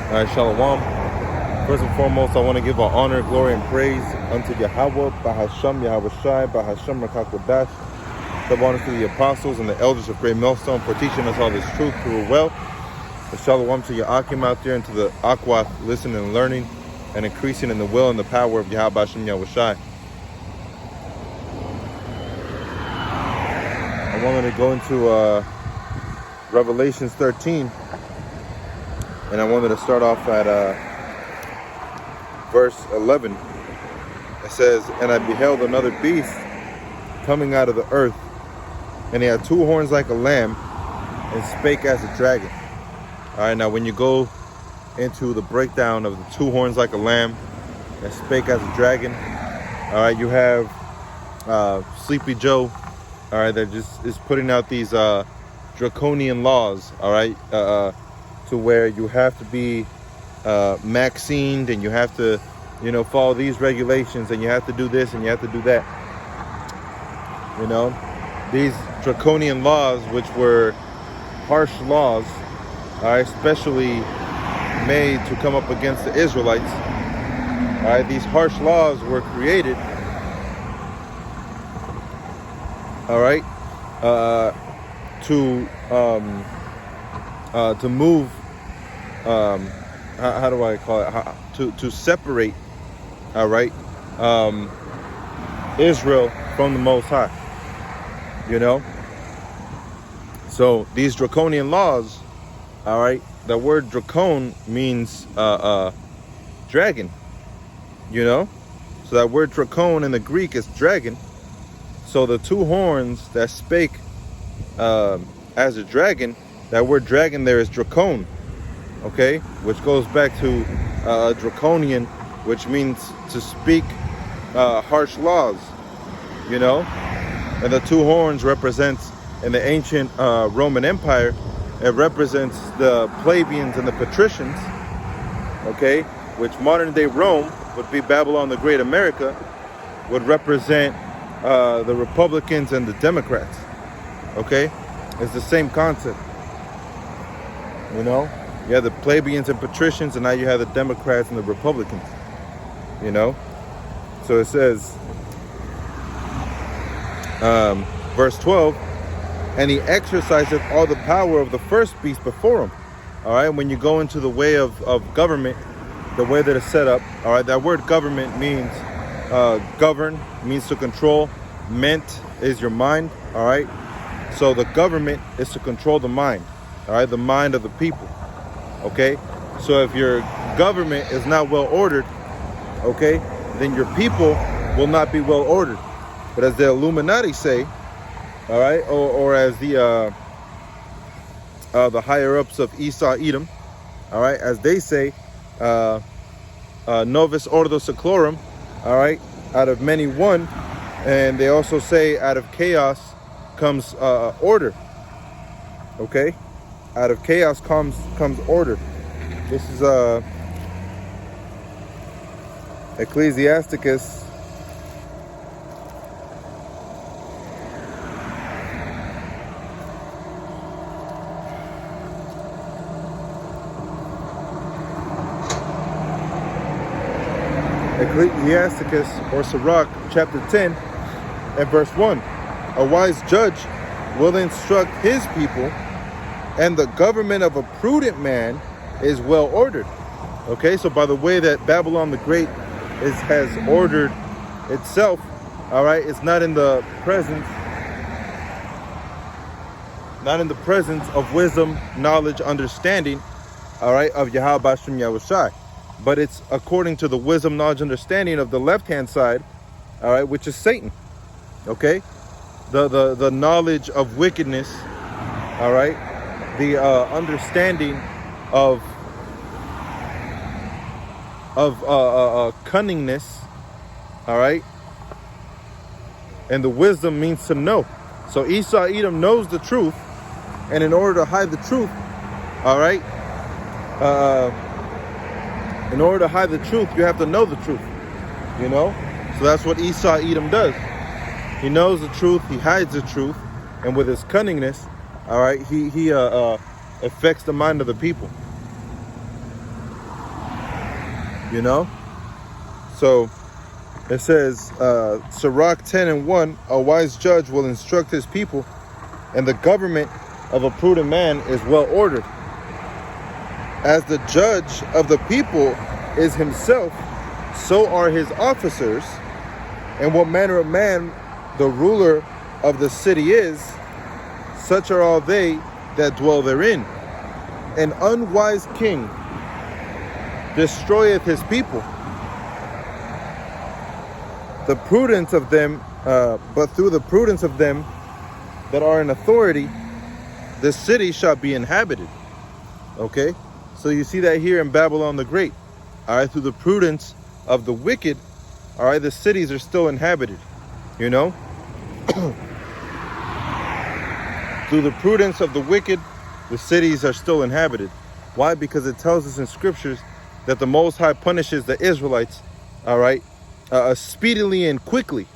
All right, Shalom. First and foremost, I want to give all honor, glory, and praise unto Yahweh, Bahasham, Yahweh Shai, Bahasham, Rakakwadash. Double honors to the apostles and the elders of Great Millstone for teaching us all this truth through well. And Shalom to your Akim out there and to the Aqua listening and learning and increasing in the will and the power of Yahweh Bahasham, Yahweh Shai. I wanted to go into Revelations 13. And I wanted to start off at verse 11. It says, "And I beheld another beast coming out of the earth, and he had two horns like a lamb, and spake as a dragon." All right, now when you go into the breakdown of the two horns like a lamb, and spake as a dragon, all right, you have Sleepy Joe, all right, that just is putting out these draconian laws, all right, to where you have to be vaccinated and you have to, follow these regulations and you have to do this and you have to do that. These draconian laws, which were harsh laws, are especially made to come up against the Israelites. All right, these harsh laws were created, all right, to move, how do I call it? To separate, all right, Israel from the Most High. So these draconian laws, all right, the word dracon means dragon. So that word dracon in the Greek is dragon. So the two horns that spake as a dragon, that word dragon there is dracon, okay, which goes back to draconian, which means to speak harsh laws, and the two horns represents, in the ancient Roman Empire, it represents the plebeians and the patricians, okay, which modern day Rome would be Babylon the Great America, would represent the Republicans and the Democrats, okay. It's the same concept. You have the plebeians and patricians, and now you have the Democrats and the Republicans. So it says, verse 12, "And he exerciseth all the power of the first beast before him." All right, when you go into the way of government, the way that it's set up, all right, that word government means govern, means to control. Ment is your mind, all right. So the government is to control the mind, all right, the mind of the people, okay. So if your government is not well ordered, okay, then your people will not be well ordered. But as the Illuminati say, all right, or as the higher ups of Esau Edom, all right, as they say, Novus Ordo Seclorum, all right, out of many one, and they also say out of chaos comes order, okay. Out of chaos comes order. This is Ecclesiasticus or Sirach chapter 10 and verse 1. "A wise judge will instruct his people, and the government of a prudent man is well ordered." Okay, so by the way that Babylon the Great has ordered itself, all right, it's not in the presence of wisdom, knowledge, understanding, all right, of Yahweh Bashem Yahweh Shai, but it's according to the wisdom, knowledge, understanding of the left-hand side, all right, which is Satan, okay, the knowledge of wickedness, all right, the understanding of cunningness, all right, and the wisdom means to know. So Esau Edom knows the truth, and in order to hide the truth, all right, in order to hide the truth, you have to know the truth, so that's what Esau Edom does. He knows the truth, he hides the truth, and with his cunningness, all right, he affects the mind of the people. You know? So it says, Sirach 10:1, a wise judge will instruct his people, and the government of a prudent man is well ordered. As the judge of the people is himself, so are his officers, and what manner of man the ruler of the city is, such are all they that dwell therein. An unwise king destroyeth his people. The prudence of them, but through the prudence of them that are in authority, the city shall be inhabited. Okay, so you see that here in Babylon the Great. All right, through the prudence of the wicked, all right, the cities are still inhabited. You know, through the prudence of the wicked, the cities are still inhabited. Why? Because it tells us in scriptures that the Most High punishes the Israelites, all right, speedily and quickly.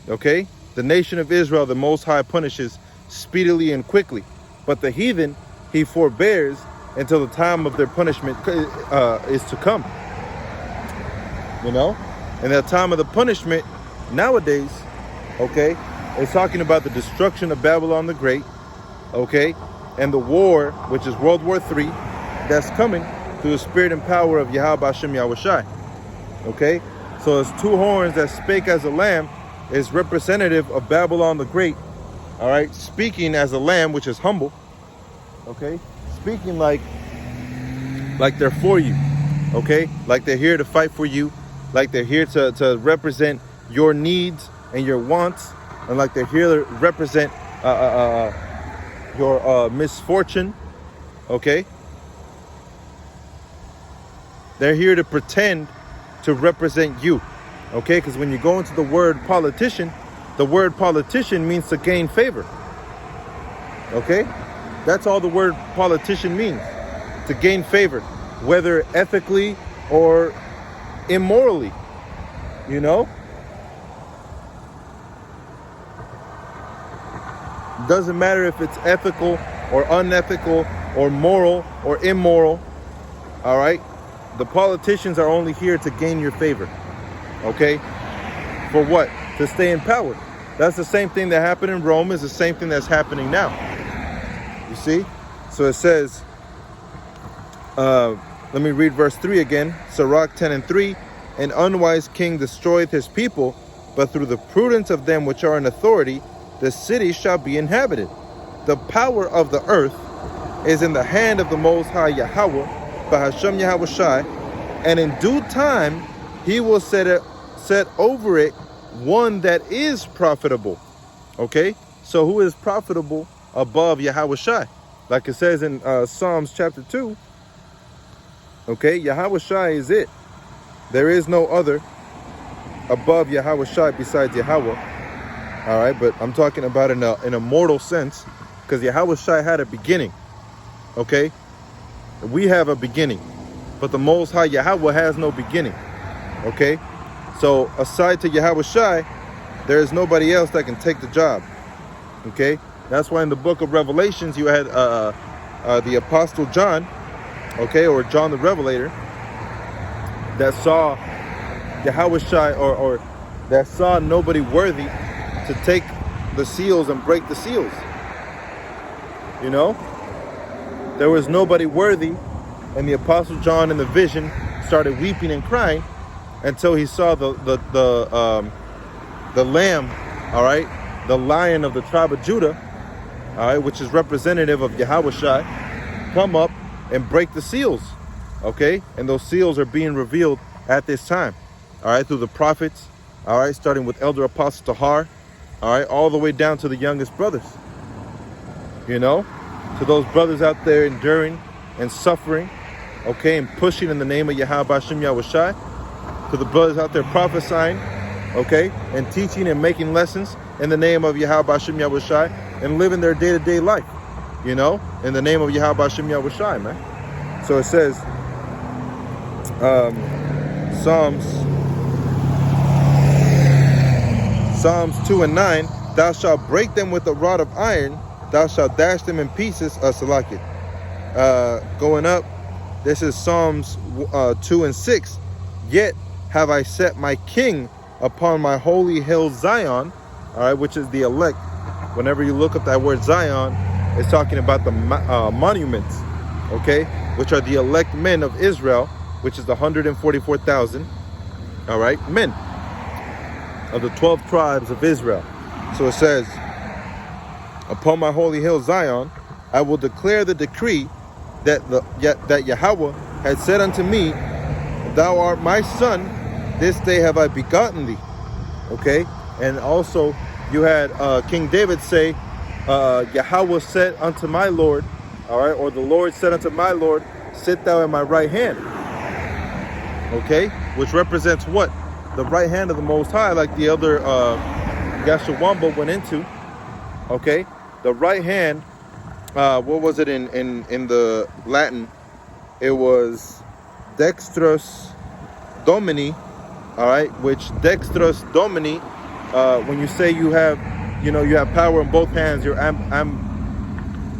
Okay, the nation of Israel, the Most High punishes speedily and quickly, but the heathen he forbears until the time of their punishment is to come. You know, and that time of the punishment nowadays, okay, it's talking about the destruction of Babylon the Great, okay, and the war, which is World War III, that's coming through the spirit and power of Yahweh Hashem Yahushai. Okay, so it's two horns that spake as a lamb is representative of Babylon the Great. All right, speaking as a lamb, which is humble. Okay, speaking like they're for you. Okay, like they're here to fight for you, like they're here to represent your needs and your wants, and like they're here to represent your misfortune. Okay, they're here to pretend to represent you. Okay, because when you go into the word politician means to gain favor. Okay, that's all the word politician means, to gain favor, whether ethically or immorally. You know, doesn't matter if it's ethical or unethical or moral or immoral. All right, the politicians are only here to gain your favor. Okay, for what? To stay in power. That's the same thing that happened in Rome, is the same thing that's happening now. You see? So it says, let me read verse 3 again. Sirach 10:3, an unwise king destroyeth his people, but through the prudence of them which are in authority, the city shall be inhabited. The power of the earth is in the hand of the Most High Yahweh, Bahashem Yahushai, and in due time he will set over it one that is profitable. Okay, so who is profitable above Yahushai? Like it says in Psalms chapter 2. Okay, Yahushai is it. There is no other above Yahushai besides Yahweh. All right, but I'm talking about in a mortal sense, because Yahushai had a beginning. Okay, we have a beginning, but the Most High Yahweh has no beginning. Okay, so aside to Yahushai, there is nobody else that can take the job. Okay, that's why in the book of Revelations you had the Apostle John, okay, or John the Revelator, that saw Yahushai, or that saw nobody worthy to take the seals and break the seals. You know, there was nobody worthy, and the Apostle John in the vision started weeping and crying until he saw the lamb, all right, the lion of the tribe of Judah, all right, which is representative of Yahushai, come up and break the seals. Okay, and those seals are being revealed at this time, all right, through the prophets, all right, starting with Elder Apostle Tahar, all right, all the way down to the youngest brothers. You know, to those brothers out there enduring and suffering, okay, and pushing in the name of Yahweh Hashem Yahushai, to the brothers out there prophesying, okay, and teaching and making lessons in the name of Yahweh Hashem Yahushai, and living their day-to-day life, you know, in the name of Yahweh Hashem Yahushai, man. So it says, Psalms 2:9, thou shalt break them with a rod of iron, thou shalt dash them in pieces, Salakia. Going up This is Psalms 2 and 6. Yet have I set my king upon my holy hill Zion, all right, which is the elect. Whenever you look up that word Zion, it's talking about the monuments, okay, which are the elect men of Israel, which is the 144,000, all right, men of the 12 tribes of Israel. So it says, upon my holy hill Zion, I will declare the decree that that Yahweh had said unto me, thou art my son, this day have I begotten thee. Okay, and also you had King David say, Yahweh said unto my Lord, all right, or the Lord said unto my Lord, sit thou at my right hand. Okay, which represents what? The right hand of the Most High, like the other Yashawamba went into. Okay, the right hand, what was it in the Latin? It was dextrus domini, all right, which dextrus domini, when you say you have power in both hands, you're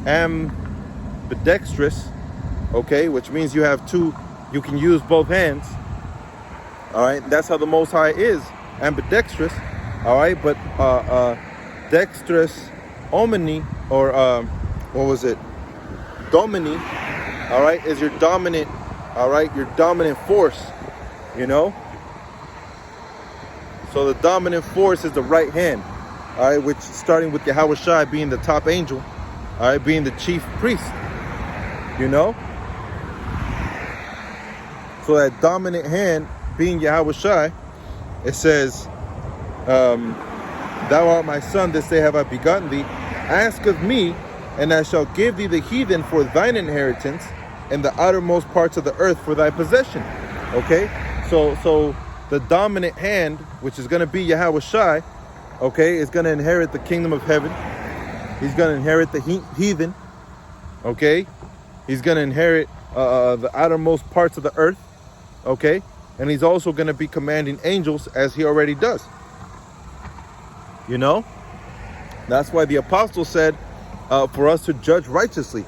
ambidextrous, okay, which means you have two, you can use both hands, all right. That's how the Most High is, ambidextrous, all right. But dextrus omni, or what was it, domini, all right, is your dominant, all right, your dominant force, you know. So the dominant force is the right hand, all right, which starting with Yahweh Shai being the top angel, all right, being the chief priest, you know. So that dominant hand being Yahweh Shai, it says, thou art my son, this day have I begotten thee. Ask of me, and I shall give thee the heathen for thine inheritance, and the outermost parts of the earth for thy possession. Okay, so the dominant hand, which is going to be Yahweh Shai, okay, is going to inherit the kingdom of heaven. He's going to inherit the heathen. Okay, he's going to inherit the outermost parts of the earth. Okay, and he's also going to be commanding angels, as he already does. You know, that's why the apostle said for us to judge righteously.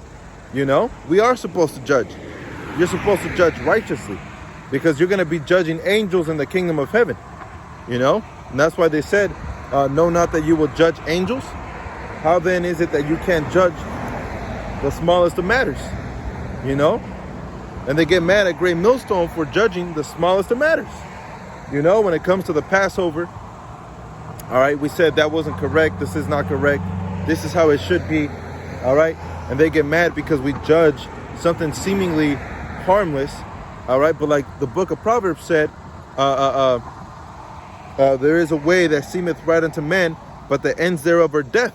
You know, we are supposed to judge. You're supposed to judge righteously, because you're going to be judging angels in the kingdom of heaven. You know, and that's why they said, know not that you will judge angels. How then is it that you can't judge the smallest of matters? You know, and they get mad at Great Millstone for judging the smallest of matters. You know, when it comes to the Passover, all right, we said that wasn't correct. This is not correct. This is how it should be. All right. And they get mad because we judge something seemingly harmless. All right. But like the book of Proverbs said, there is a way that seemeth right unto men, but the ends thereof are death.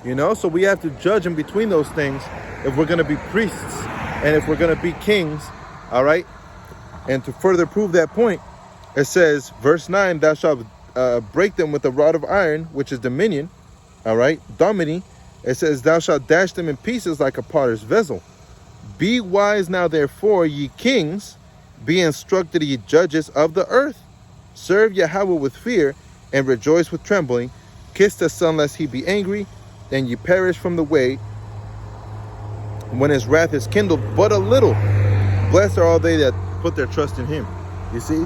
You know, so we have to judge in between those things if we're going to be priests and if we're going to be kings. All right. And to further prove that point, it says, verse 9, thou shalt break them with a rod of iron, which is dominion. All right. Domini. It says, thou shalt dash them in pieces like a potter's vessel. Be wise now, therefore, ye kings. Be instructed, ye judges of the earth. Serve Yahweh with fear, and rejoice with trembling. Kiss the Son, lest he be angry, and ye perish from the way, when his wrath is kindled but a little. Blessed are all they that put their trust in him. You see?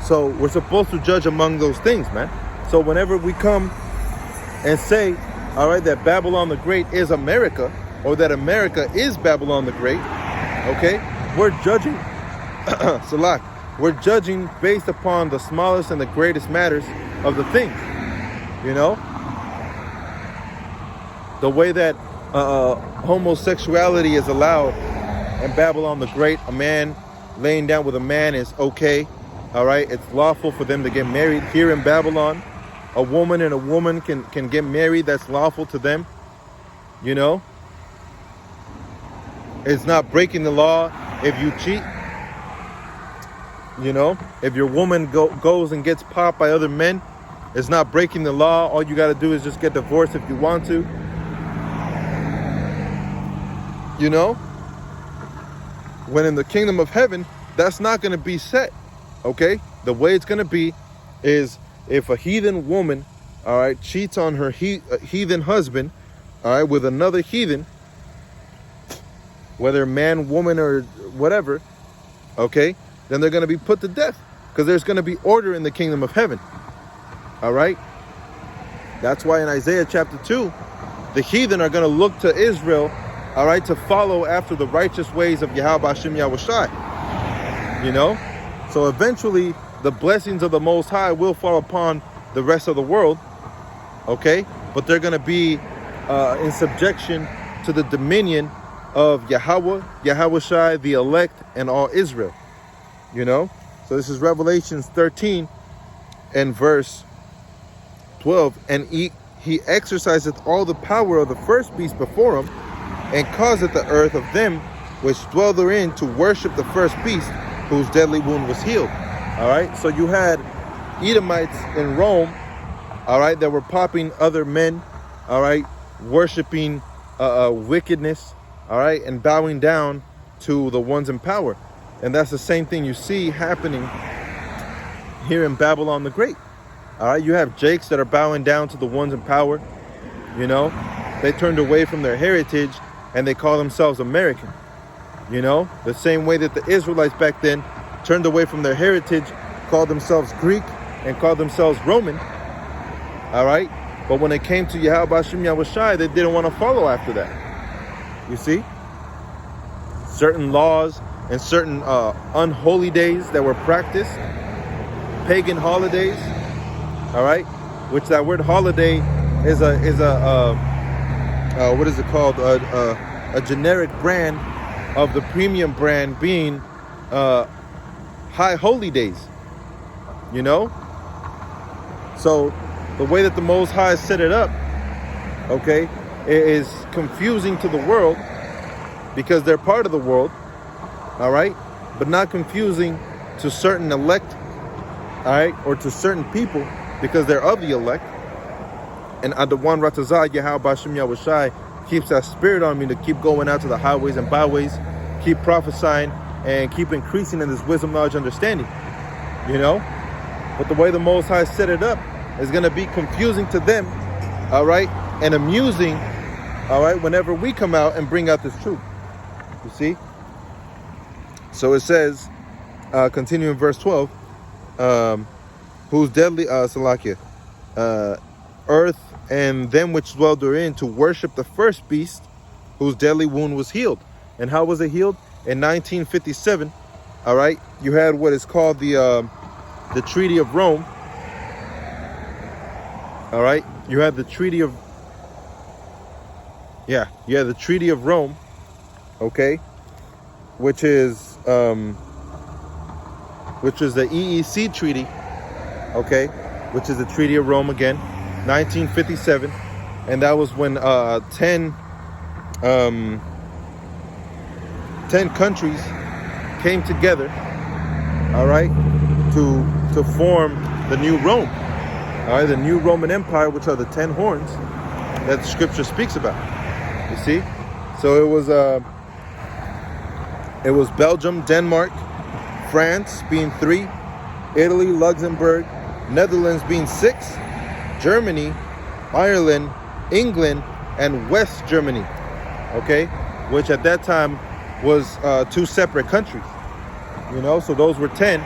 So we're supposed to judge among those things, man. So whenever we come and say, all right, that Babylon the Great is America, or that America is Babylon the Great, okay, we're judging, Salak, we're judging based upon the smallest and the greatest matters of the things, you know? The way that homosexuality is allowed in Babylon the Great, a man laying down with a man is okay, all right? It's lawful for them to get married here in Babylon. A woman and a woman can get married. That's lawful to them. You know, it's not breaking the law if you cheat. You know, if your woman goes and gets popped by other men, it's not breaking the law. All you got to do is just get divorced if you want to. You know, when in the kingdom of heaven, that's not going to be set. Okay, the way it's going to be is, if a heathen woman, all right, cheats on her heathen husband, all right, with another heathen, whether man, woman, or whatever, okay, then they're going to be put to death, because there's going to be order in the kingdom of heaven. All right. That's why in Isaiah chapter 2, the heathen are going to look to Israel, all right, to follow after the righteous ways of Yahweh Hashem Yahushai. You know? So eventually, the blessings of the Most High will fall upon the rest of the world, okay? But they're going to be in subjection to the dominion of Yahweh, Yahushai, the elect, and all Israel. You know? So this is Revelations 13 and verse 12. And he exerciseth all the power of the first beast before him, and causeth the earth of them which dwell therein to worship the first beast, whose deadly wound was healed. All right, so you had Edomites in Rome, all right, that were popping other men, all right, worshiping wickedness, all right, and bowing down to the ones in power. And that's the same thing you see happening here in Babylon the Great. All right, you have Jakes that are bowing down to the ones in power. You know, they turned away from their heritage and they call themselves American. You know, the same way that the Israelites back then turned away from their heritage, called themselves Greek, and called themselves Roman. All right, but when it came to Yahweh Hashem Yahushai, they didn't want to follow after that. You see, certain laws and certain unholy days that were practiced, pagan holidays. All right, which that word holiday is a what is it called? A generic brand of the premium brand being high holy days. You know, so the way that the Most High set it up, okay, is confusing to the world because they're part of the world. All right, but not confusing to certain elect, all right, or to certain people, because they're of the elect. And Adawan Ratazah Yahweh Hashem Yahushai keeps that spirit on me to keep going out to the highways and byways, keep prophesying, and keep increasing in this wisdom, knowledge, understanding. You know, but the way the Most High set it up is going to be confusing to them, all right, and amusing, all right, whenever we come out and bring out this truth. You see? So it says, continuing verse 12, whose deadly, Salakia, earth and them which dwell therein to worship the first beast, whose deadly wound was healed. And how was it healed? In 1957, all right, you had what is called the Treaty of Rome. All right, you had the Treaty of, the Treaty of Rome, okay, which is the EEC Treaty, okay, which is the Treaty of Rome again, 1957, and that was when 10 countries came together, all right, to form the new Rome, all right, the new Roman Empire, which are the 10 horns that the Scripture speaks about. You see, so it was Belgium, Denmark, France being 3, Italy, Luxembourg, Netherlands being 6, Germany, Ireland, England, and West Germany, okay, which at that time was 2 separate countries. You know, so those were 10.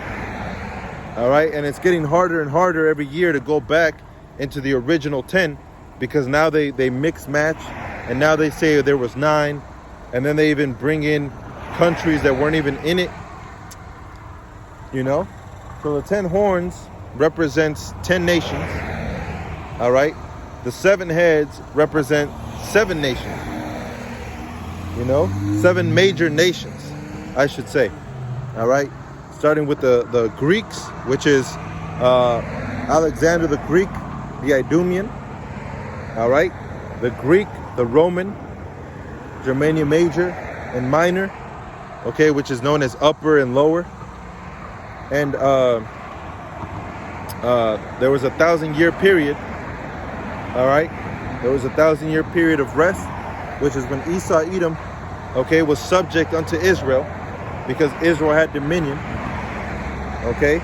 All right, and it's getting harder and harder every year to go back into the original 10, because now they mix match, and now they say there was 9, and then they even bring in countries that weren't even in it. You know, so the 10 horns represents 10 nations. All right, the 7 heads represent 7 nations. You know, 7 major nations, I should say. All right, starting with the Greeks, which is Alexander the Greek, the Idumean. All right, the Greek, the Roman, Germania Major and Minor, okay, which is known as Upper and Lower. And there was a 1,000-year period. All right, there was a 1,000-year period of rest, which is when Esau, Edom, okay, was subject unto Israel, because Israel had dominion, okay,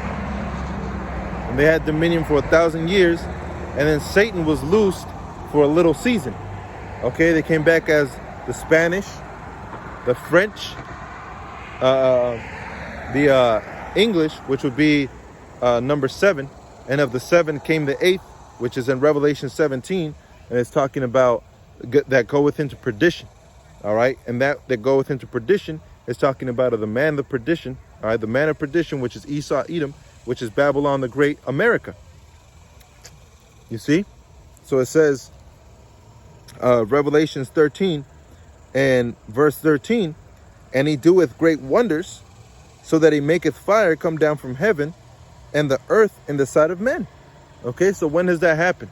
and they had dominion for 1,000 years, and then Satan was loosed for a little season, okay. They came back as the Spanish, the French, the English, which would be number 7, and of the 7 came the 8th, which is in Revelation 17, and it's talking about that goeth into perdition. All right, and that goeth into perdition is talking about the man of perdition. All right, the man of perdition, which is Esau, Edom, which is Babylon the Great, America. You see? So it says, Revelations 13 and verse 13, and he doeth great wonders, so that he maketh fire come down from heaven, and the earth in the sight of men. Okay, so when does that happen?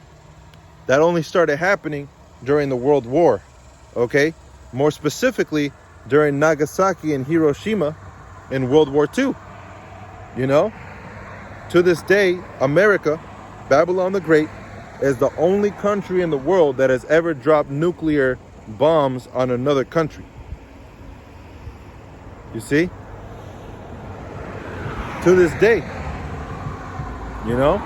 That only started happening during the World War. Okay, more specifically during Nagasaki and Hiroshima in World War II. You know, to this day, America, Babylon the Great, is the only country in the world that has ever dropped nuclear bombs on another country. You see? To this day. You know?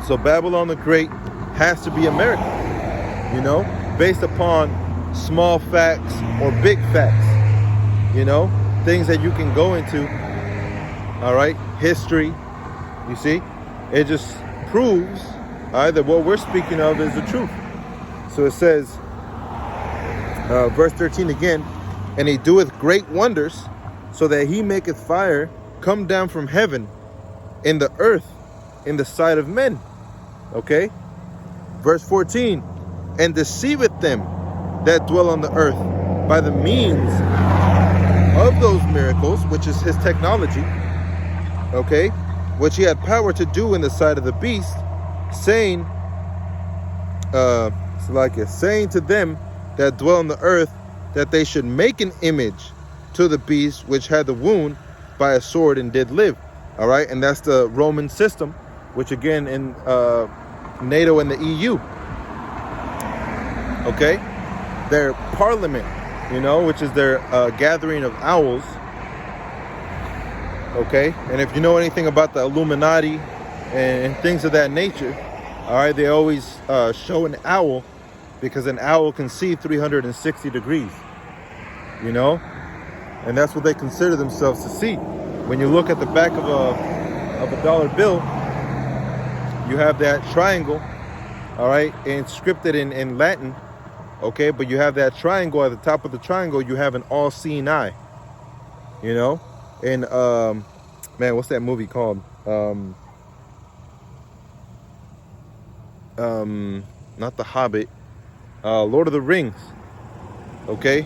So Babylon the Great has to be America. You know? Based upon small facts or big facts. You know? Things that you can go into. All right? History. You see? It just proves, all right, that what we're speaking of is the truth. So it says, verse 13 again, and he doeth great wonders, so that he maketh fire come down from heaven in the earth in the sight of men. Okay? Verse 14, and deceiveth them that dwell on the earth by the means of those miracles, which is his technology. Okay? Which he had power to do in the sight of the beast, saying, saying to them that dwell on the earth, that they should make an image to the beast which had the wound by a sword and did live. All right, and that's the Roman system, which again in NATO and the EU. Okay, their parliament, you know, which is their gathering of owls. Okay, and if you know anything about the Illuminati and things of that nature, all right, they always show an owl, because an owl can see 360 degrees, you know, and that's what they consider themselves to see. When you look at the back of a dollar bill, you have that triangle, all right, inscripted in Latin, okay, but you have that triangle. At the top of the triangle, you have an all-seeing eye, you know. And man, what's that movie called? Not The Hobbit, Lord of the Rings. Okay,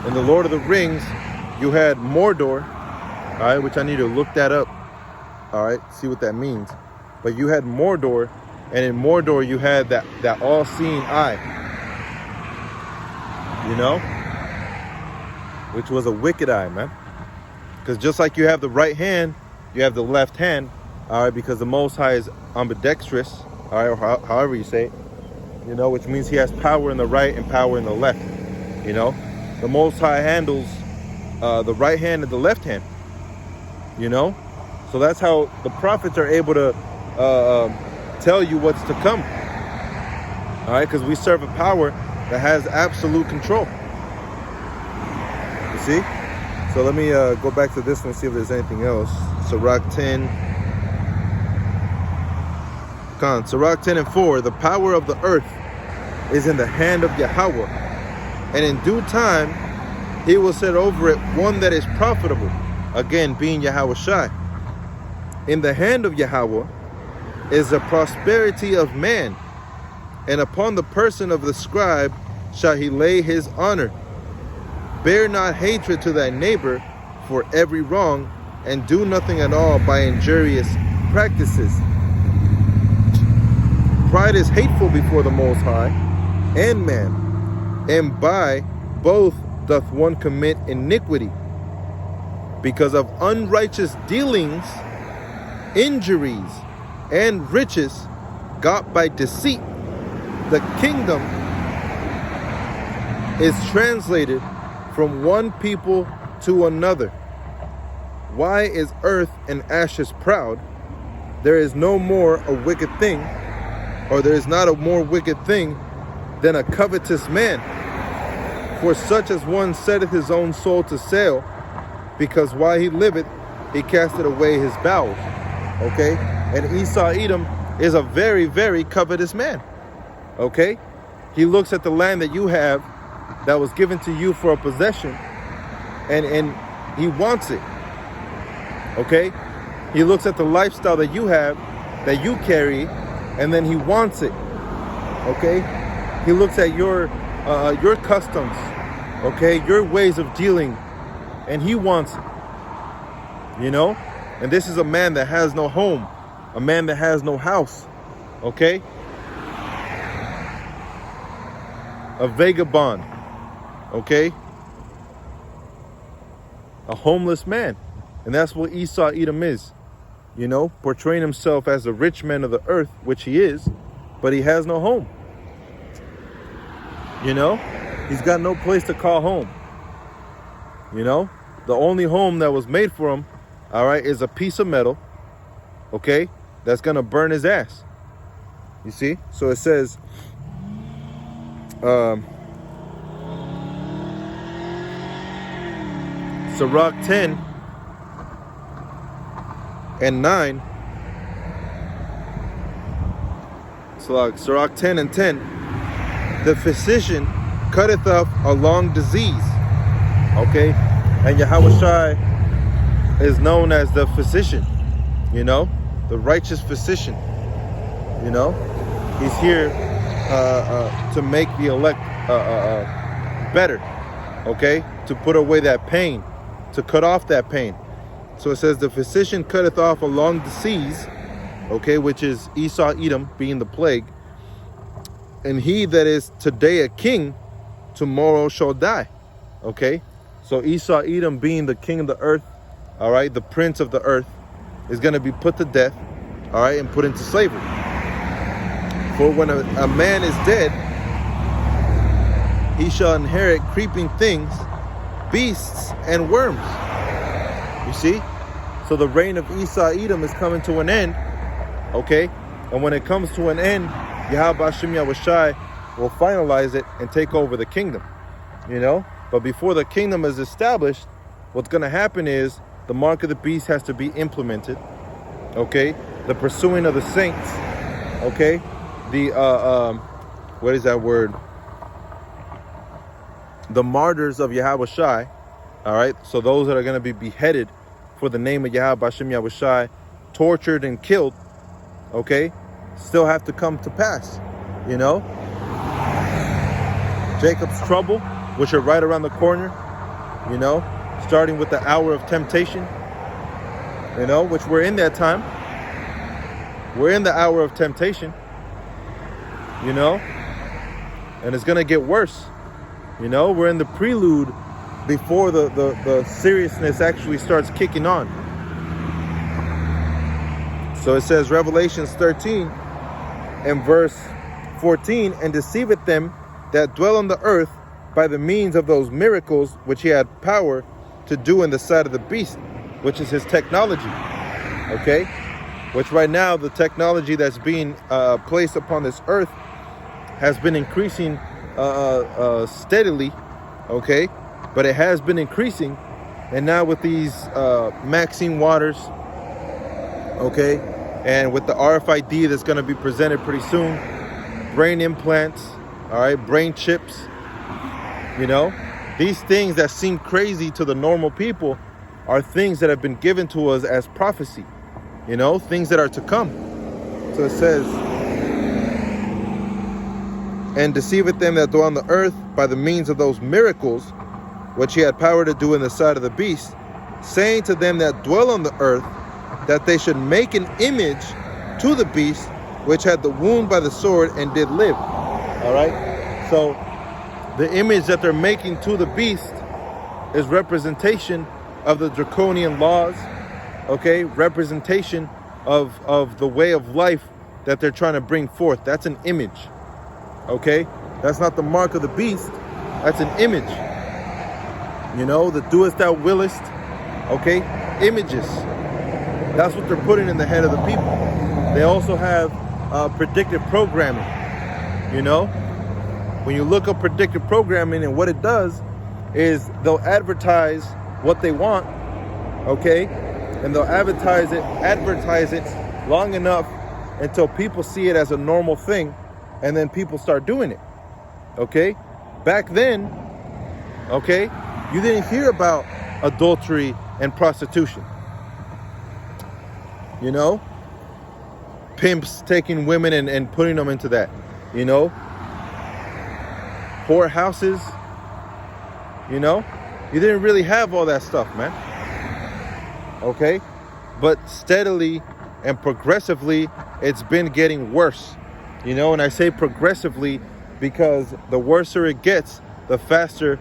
in the Lord of the Rings, you had Mordor, all right, which I need to look that up, all right, see what that means. But you had Mordor, and in Mordor you had that all-seeing eye, you know, which was a wicked eye, man. Because just like you have the right hand, you have the left hand, all right, because the Most High is ambidextrous, all right, or however you say it, you know, which means he has power in the right and power in the left, you know. The Most High handles the right hand and the left hand, you know. So that's how the prophets are able to tell you what's to come, all right, because we serve a power that has absolute control, you see. So let me go back to this one, see if there's anything else. Sirach 10. Sirach 10 and 4. The power of the earth is in the hand of Yahweh, and in due time he will set over it one that is profitable. Again, being Yahweh Shai. In the hand of Yahweh is the prosperity of man, and upon the person of the scribe shall he lay his honor. Bear not hatred to thy neighbor for every wrong, and do nothing at all by injurious practices. Pride is hateful before the Most High and man, and by both doth one commit iniquity. Because of unrighteous dealings, injuries, and riches got by deceit, the kingdom is translated from one people to another. Why is earth and ashes proud? There is no more a wicked thing, or there is not a more wicked thing than a covetous man. For such as one setteth his own soul to sale, because while he liveth, he casteth away his bowels. Okay? And Esau Edom is a very, very covetous man. Okay? He looks at the land that you have that was given to you for a possession, and he wants it. Okay? He looks at the lifestyle that you have, that you carry, and then he wants it. Okay? He looks at your customs, okay, your ways of dealing, and he wants it. You know? And this is a man that has no home, a man that has no house. Okay? A vagabond. Okay? A homeless man. And that's what Esau Edom is. You know, portraying himself as the rich man of the earth, which he is, but he has no home. You know, he's got no place to call home. You know, the only home that was made for him, all right, is a piece of metal, okay, that's going to burn his ass. You see? So it says, Sirach 10 and 9, Sirach 10 and 10, the physician cutteth off a long disease. Okay? And Yahawashi is known as the physician, you know, the righteous physician. You know, he's here to make the elect better, okay, to put away that pain, to cut off that pain. So it says the physician cutteth off a long disease, okay, which is Esau Edom being the plague, and he that is today a king, tomorrow shall die. Okay, so Esau Edom being the king of the earth, all right, the prince of the earth, is going to be put to death, all right, and put into slavery. For when a man is dead, he shall inherit creeping things, beasts, and worms. You see? So the reign of Esau Edom is coming to an end, okay? And when it comes to an end, Yahweh Hashem Yahushai will finalize it and take over the kingdom, you know? But before the kingdom is established, what's going to happen is the mark of the beast has to be implemented, okay? The pursuing of the saints, okay? The, what is that word? The martyrs of Yahawashi, all right? So those that are going to be beheaded for the name of Yahweh Hashem Yahushai, tortured and killed, okay, still have to come to pass, you know? Jacob's trouble, which are right around the corner, you know, starting with the hour of temptation, you know, which we're in that time. We're in the hour of temptation, you know, and it's going to get worse. You know, we're in the prelude before the seriousness actually starts kicking on. So it says, Revelations 13 and verse 14, and deceiveth them that dwell on the earth by the means of those miracles which he had power to do in the sight of the beast, which is his technology. Okay? Which right now, the technology that's being placed upon this earth has been increasing steadily, okay? But it has been increasing, and now with these Maxine Waters, okay, and with the RFID that's going to be presented pretty soon, brain implants, all right, brain chips, you know, these things that seem crazy to the normal people are things that have been given to us as prophecy, you know, things that are to come. So it says, and deceiveth them that dwell on the earth by the means of those miracles which he had power to do in the sight of the beast, saying to them that dwell on the earth that they should make an image to the beast which had the wound by the sword and did live. All right, so the image that they're making to the beast is representation of the draconian laws, okay, representation of the way of life that they're trying to bring forth. That's an image. Okay, that's not the mark of the beast, that's an image. You know, the doest thou willest, okay, images. That's what they're putting in the head of the people. They also have predictive programming, you know, when you look up predictive programming, and what it does is they'll advertise what they want, okay? And they'll advertise it long enough until people see it as a normal thing, and then people start doing it, okay? Back then, okay, you didn't hear about adultery and prostitution. You know? Pimps taking women and putting them into that, you know? Whorehouses, you know? You didn't really have all that stuff, man. Okay? But steadily and progressively, it's been getting worse. You know, and I say progressively because the worser it gets, the faster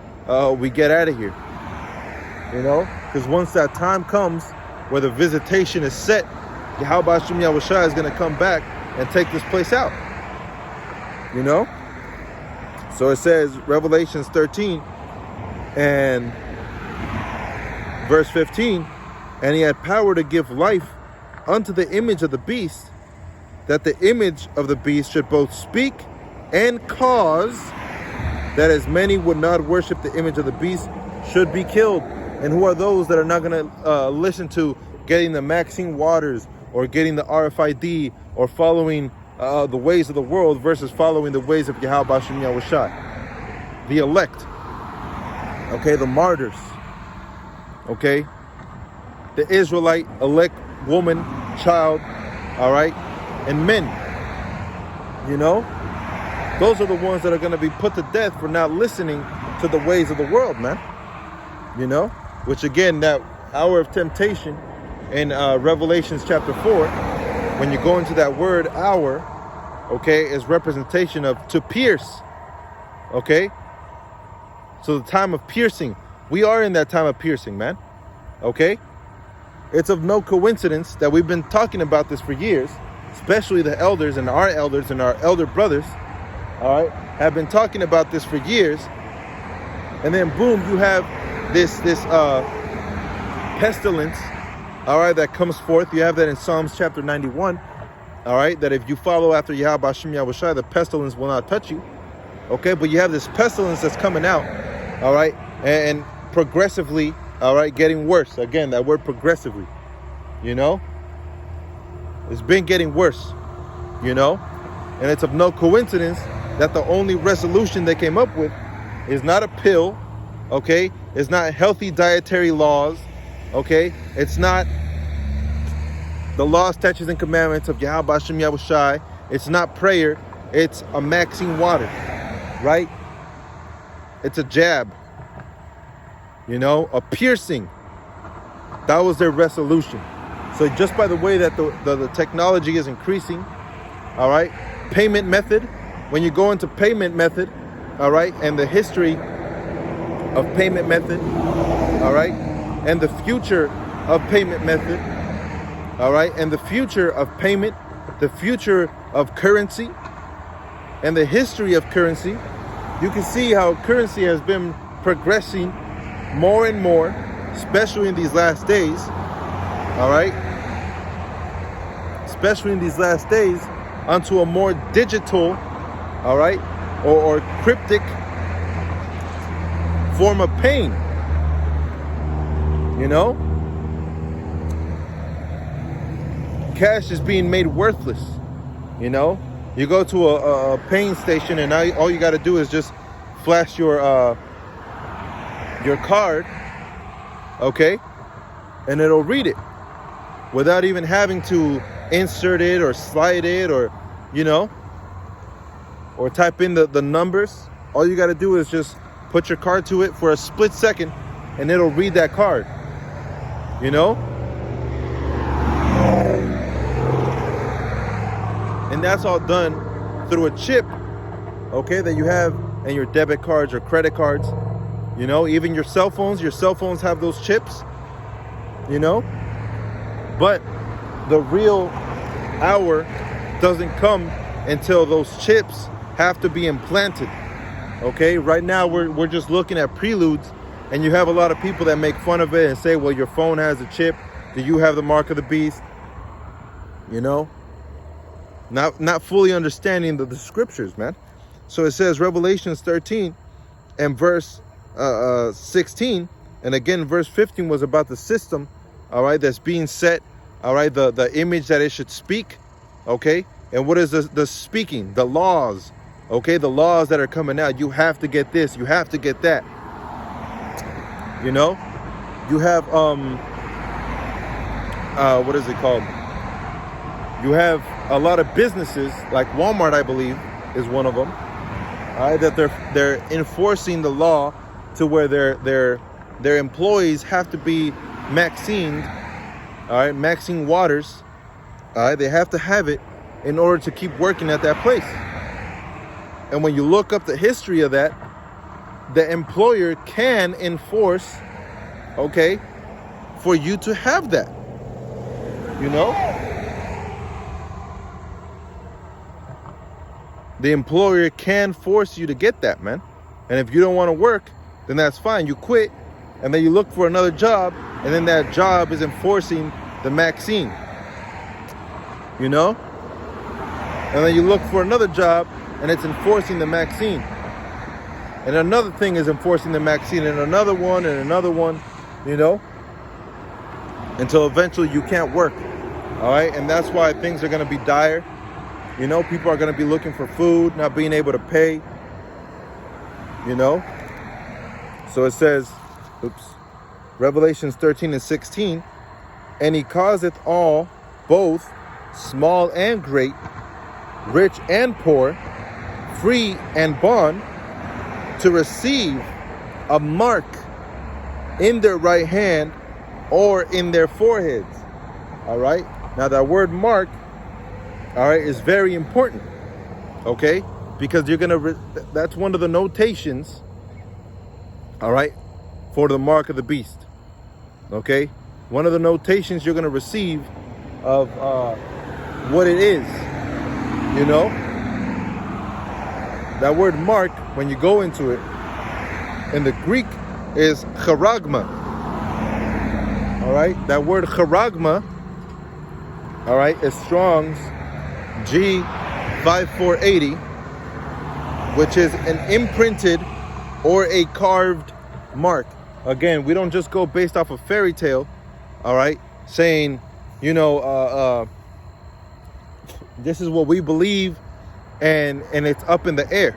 we get out of here. You know? Because once that time comes where the visitation is set, Yahweh Hashem Yahushua is going to come back and take this place out. You know? So it says, Revelations 13 and verse 15, and he had power to give life unto the image of the beast, that the image of the beast should both speak and cause that as many would not worship the image of the beast should be killed. And who are those that are not going to listen to getting the Maxine Waters or getting the RFID or following the ways of the world versus following the ways of Yahweh Hashem Yahushua? The elect, okay, the martyrs, okay, the Israelite elect woman, child, all right, and men, you know, those are the ones that are going to be put to death for not listening to the ways of the world, man, you know, which again, that hour of temptation in Revelations chapter 4, when you go into that word hour, okay, is representation of to pierce, okay? So the time of piercing, we are in that time of piercing, man, okay? It's of no coincidence that we've been talking about this for years, especially the elders and our elder brothers, all right, have been talking about this for years. And then boom, you have this pestilence, all right, that comes forth. You have that in Psalms chapter 91, all right, that if you follow after Yahweh Hashem Yahushua, the pestilence will not touch you, okay? But you have this pestilence that's coming out, all right, and progressively, all right, getting worse. Again, that word progressively, you know? It's been getting worse, you know? And it's of no coincidence that the only resolution they came up with is not a pill, okay? It's not healthy dietary laws, okay? It's not the laws, statutes, and commandments of Yahweh Hashem Yahushai. It's not prayer. It's a Maxine water, right? It's a jab, you know, a piercing. That was their resolution. So just by the way that the technology is increasing, all right, payment method, when you go into payment method, all right, and the history of payment method, all right, and the future of payment method, all right, and the future of payment, the future of currency, and the history of currency, you can see how currency has been progressing more and more, especially in these last days, all right, especially in these last days, onto a more digital, all right, or cryptic form of paying, you know? Cash is being made worthless, you know? You go to a paying station and now all you got to do is just flash your card, okay? And it'll read it without even having to insert it or slide it or, you know, or type in the numbers. All you got to do is just put your card to it for a split second and it'll read that card, you know? And that's all done through a chip, okay, that you have in your debit cards or credit cards, you know, even your cell phones have those chips, you know? But the real hour doesn't come until those chips have to be implanted, okay? Right now we're just looking at preludes, and you have a lot of people that make fun of it and say, well, your phone has a chip, do you have the mark of the beast? You know, not fully understanding the scriptures, man. So it says Revelations 13 and verse 16, and again verse 15 was about the system, all right, that's being set, all right, the image that it should speak, okay? And what is the speaking? The laws, okay? The laws that are coming out. You have to get this, you have to get that. You know? You have what is it called? You have a lot of businesses like Walmart, I believe, is one of them. All right, that they're enforcing the law to where their employees have to be vaccinated. All right, Maxine Waters. All right, they have to have it in order to keep working at that place. And when you look up the history of that, the employer can enforce, okay, for you to have that. You know? The employer can force you to get that, man. And if you don't want to work, then that's fine. You quit, and then you look for another job, and then that job is enforcing the vaccine. You know? And then you look for another job, and it's enforcing the vaccine. And another thing is enforcing the vaccine, and another one, you know? Until eventually you can't work. All right? And that's why things are going to be dire. You know, people are going to be looking for food, not being able to pay. You know? So it says, Revelations 13 and 16, and he causeth all, both small and great, rich and poor, free and bond, to receive a mark in their right hand or in their foreheads. All right? Now that word mark, all right, is very important, okay? Because you're gonna, that's one of the notations, all right, for the mark of the beast, okay? One of the notations you're gonna receive of what it is, you know? That word mark, when you go into it, in the Greek is charagma, all right? That word charagma, all right, is Strong's G5480, which is an imprinted or a carved mark. Again, we don't just go based off a fairy tale, all right, saying, you know, this is what we believe, and it's up in the air.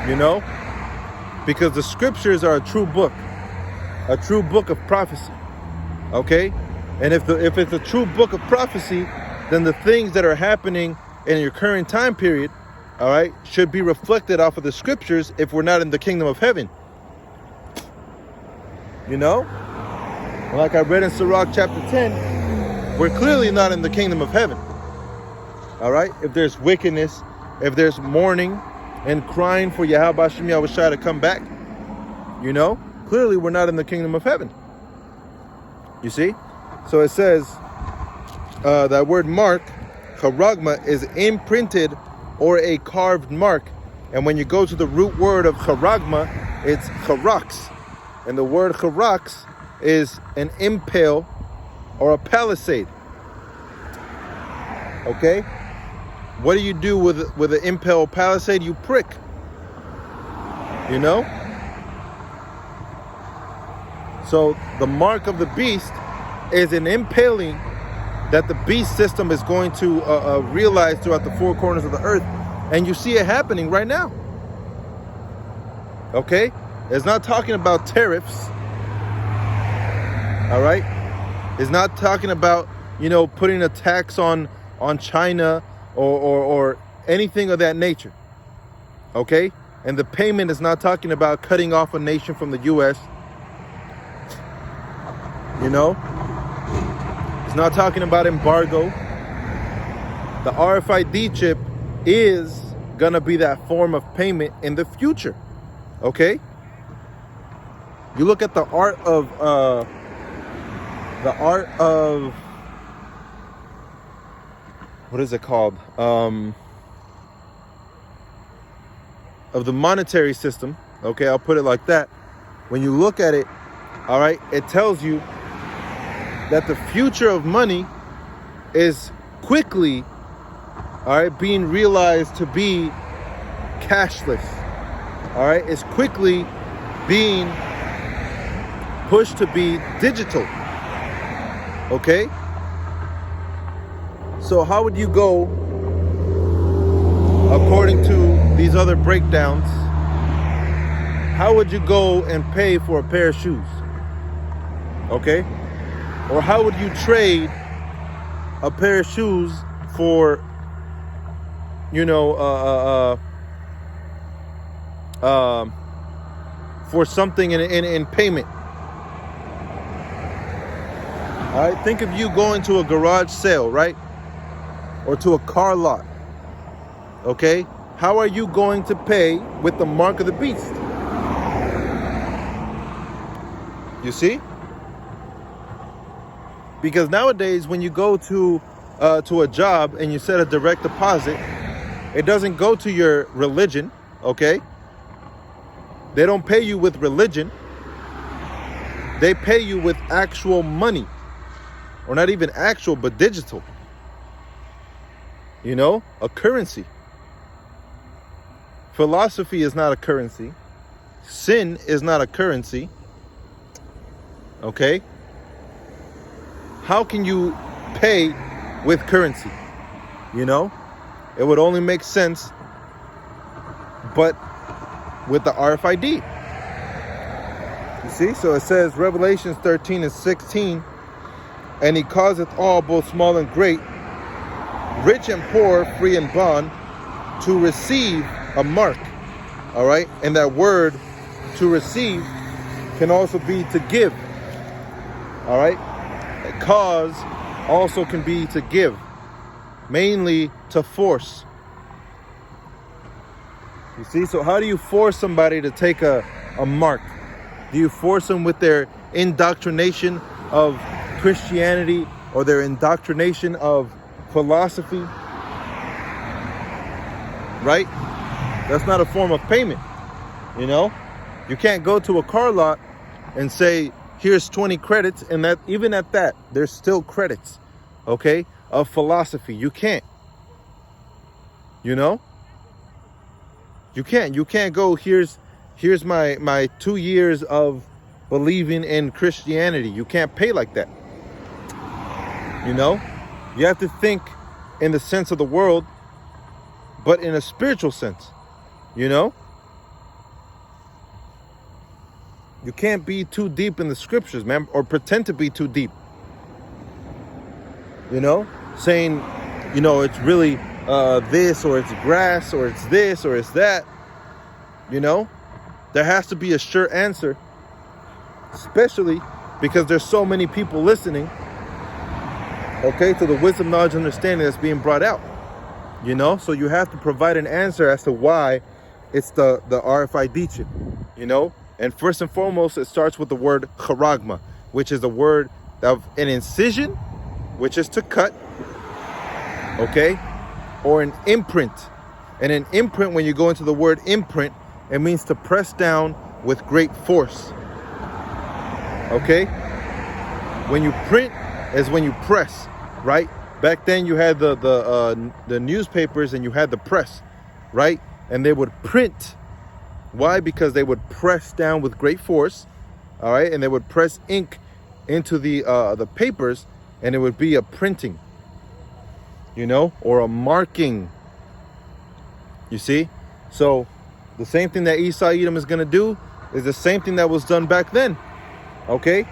You know, because the scriptures are a true book of prophecy, okay? And if it's a true book of prophecy, then the things that are happening in your current time period, all right, should be reflected off of the scriptures if we're not in the kingdom of heaven. You know? Like I read in Sirach chapter 10, we're clearly not in the kingdom of heaven. All right? If there's wickedness, if there's mourning and crying for Yahweh Shem Yahushua to come back, you know, clearly we're not in the kingdom of heaven. You see? So it says, that word mark, charagma, is imprinted or a carved mark. And when you go to the root word of charagma, it's charax. And the word charax is an impale or a palisade. Okay? What do you do with an impale palisade? You prick. You know? So the mark of the beast is an impaling that the beast system is going to realize throughout the four corners of the earth. And you see it happening right now. Okay? It's not talking about tariffs. All right? It's not talking about, you know, putting a tax on China or anything of that nature. Okay? And the payment is not talking about cutting off a nation from the U.S. You know? It's not talking about embargo. The RFID chip is gonna be that form of payment in the future. Okay? You look at the art of what is it called? Of the monetary system. Okay, I'll put it like that. When you look at it, all right, it tells you that the future of money is quickly all right, being realized to be cashless. All right, it's quickly being pushed to be digital. Okay? So how would you go, according to these other breakdowns, how would you go and pay for a pair of shoes? Okay? Or how would you trade a pair of shoes for, for something in payment? All right, think of you going to a garage sale, right? Or to a car lot. Okay? How are you going to pay with the mark of the beast? You see? Because nowadays, when you go to a job and you set a direct deposit, it doesn't go to your religion, okay? They don't pay you with religion. They pay you with actual money. Or not even actual, but digital. You know, a currency. Philosophy is not a currency. Sin is not a currency. Okay? How can you pay with currency? You know? It would only make sense, but with the RFID. You see? So it says, Revelations 13:16, and he causeth all, both small and great, rich and poor, free and bond, to receive a mark. All right? And that word, to receive, can also be to give. All right? Cause also can be to give, mainly to force. You see? So how do you force somebody to take a mark? Do you force them with their indoctrination of Christianity or their indoctrination of philosophy? Right? That's not a form of payment. You know? You can't go to a car lot and say, here's 20 credits, and that even at that, there's still credits, okay, of philosophy. You can't. You know? You can't. You can't go, here's my 2 years of believing in Christianity. You can't pay like that. You know? You have to think in the sense of the world, but in a spiritual sense. You know? You can't be too deep in the scriptures, man, or pretend to be too deep. You know? Saying, you know, it's really this, or it's grass, or it's this, or it's that. You know? There has to be a sure answer. Especially because there's so many people listening, okay, to the wisdom, knowledge, understanding that's being brought out. You know? So you have to provide an answer as to why it's the RFID chip. You know? And first and foremost, it starts with the word charagma, which is the word of an incision, which is to cut, okay? Or an imprint. And an imprint, when you go into the word imprint, it means to press down with great force, okay? When you print is when you press, right? Back then you had the newspapers and you had the press, right? And they would print. Why? Because they would press down with great force, all right, and they would press ink into the papers, and it would be a printing, you know, or a marking. You see? So the same thing that Esau Edom is going to do is the same thing that was done back then, okay?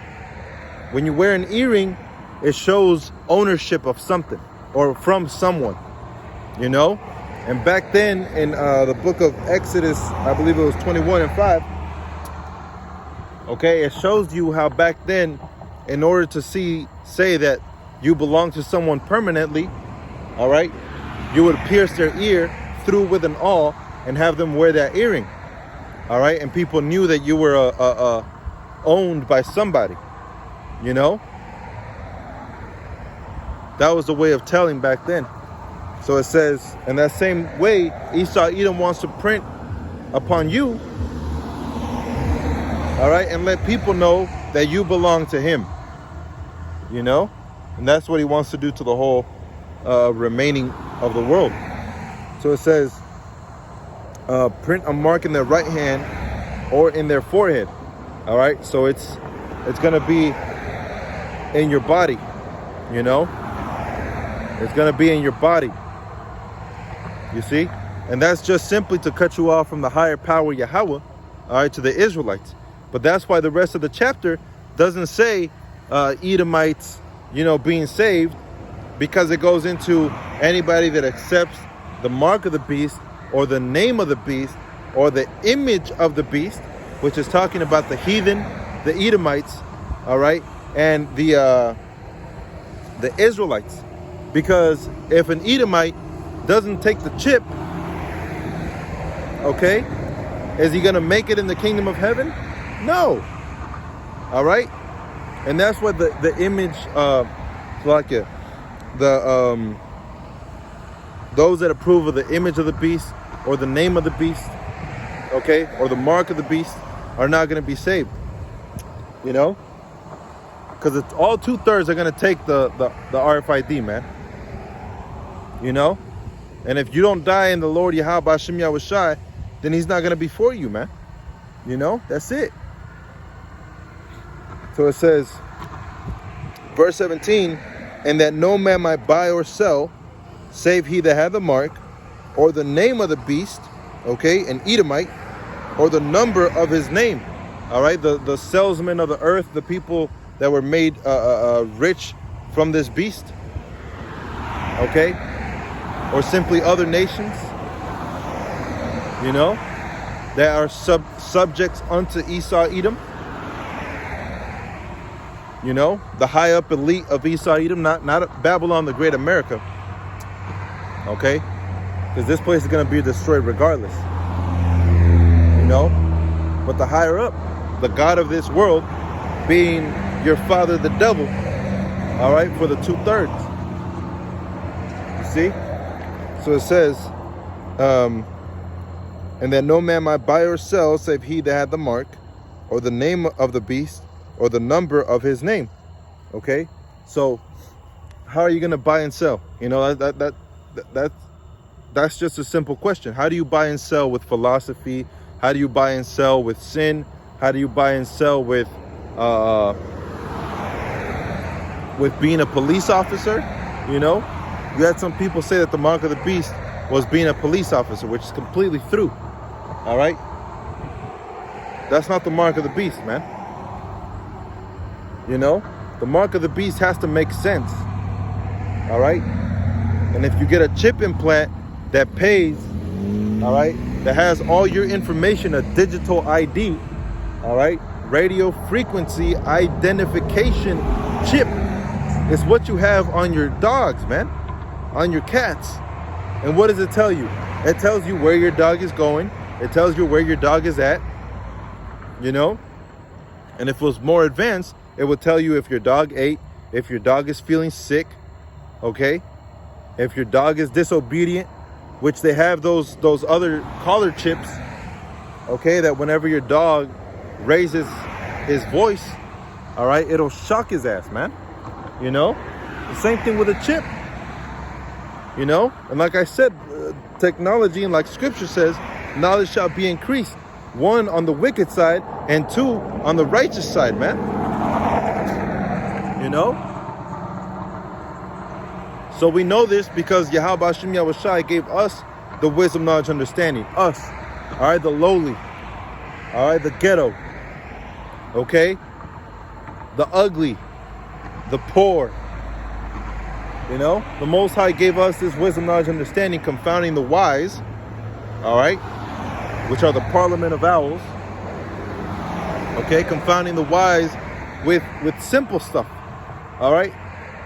When you wear an earring, it shows ownership of something or from someone, you know? And back then in the book of Exodus, I believe it was 21:5, okay, it shows you how back then, in order to say that you belong to someone permanently, all right, you would pierce their ear through with an awl and have them wear that earring, all right, and people knew that you were owned by somebody, you know. That was the way of telling back then. So it says, in that same way, Esau Edom wants to print upon you, all right, and let people know that you belong to him, you know? And that's what he wants to do to the whole remaining of the world. So it says, print a mark in their right hand or in their forehead. All right, so it's gonna be in your body, you know. It's gonna be in your body. You see, and that's just simply to cut you off from the higher power Yahweh, all right, to the Israelites. But that's why the rest of the chapter doesn't say Edomites, you know, being saved, because it goes into anybody that accepts the mark of the beast or the name of the beast or the image of the beast, which is talking about the heathen, the Edomites, all right, and the Israelites. Because if an Edomite doesn't take the chip, okay, is he going to make it in the kingdom of heaven? No. All right. And that's what the image, like those that approve of the image of the beast or the name of the beast, okay, or the mark of the beast, are not going to be saved. You know, because it's all 2/3 are going to take the RFID, man. You know, and if you don't die in the Lord Yahweh B'Shem Yahushai, then he's not going to be for you, man. You know, that's it. So it says, verse 17, and that no man might buy or sell, save he that had the mark, or the name of the beast, okay, an Edomite, or the number of his name. All right, the salesmen of the earth, the people that were made rich from this beast, okay, or simply other nations, you know, that are subjects unto Esau Edom. You know, the high up elite of Esau Edom, not Babylon the Great America, okay, because this place is going to be destroyed regardless, you know, but the higher up, the God of this world, being your father the devil, all right, for the 2/3. You see? So it says, and that no man might buy or sell save he that had the mark, or the name of the beast, or the number of his name. Okay? So how are you going to buy and sell? You know, that's just a simple question. How do you buy and sell with philosophy? How do you buy and sell with sin? How do you buy and sell with being a police officer? You know, you had some people say that the mark of the beast was being a police officer, which is completely true. All right, that's not the mark of the beast, man. You know, the mark of the beast has to make sense. All right, and if you get a chip implant that pays, all right, that has all your information, a digital ID, all right, radio frequency identification chip, is what you have on your dogs, man, on your cats. And what does it tell you? It tells you where your dog is going. It tells you where your dog is at, you know. And if it was more advanced, it would tell you if your dog ate, if your dog is feeling sick, okay, if your dog is disobedient, which they have those other collar chips, okay, that whenever your dog raises his voice, all right, it'll shock his ass, man. You know, the same thing with a chip, you know. And like I said, technology, and like scripture says, knowledge shall be increased, 1 on the wicked side and 2 on the righteous side, man. You know, so we know this because Yahweh B'Shem Yahushai gave us the wisdom, knowledge, understanding. Us, all right, the lowly, all right, the ghetto, okay, the ugly, the poor. You know, the Most High gave us this wisdom, knowledge, understanding, confounding the wise, all right, which are the parliament of owls, okay, confounding the wise with simple stuff, all right.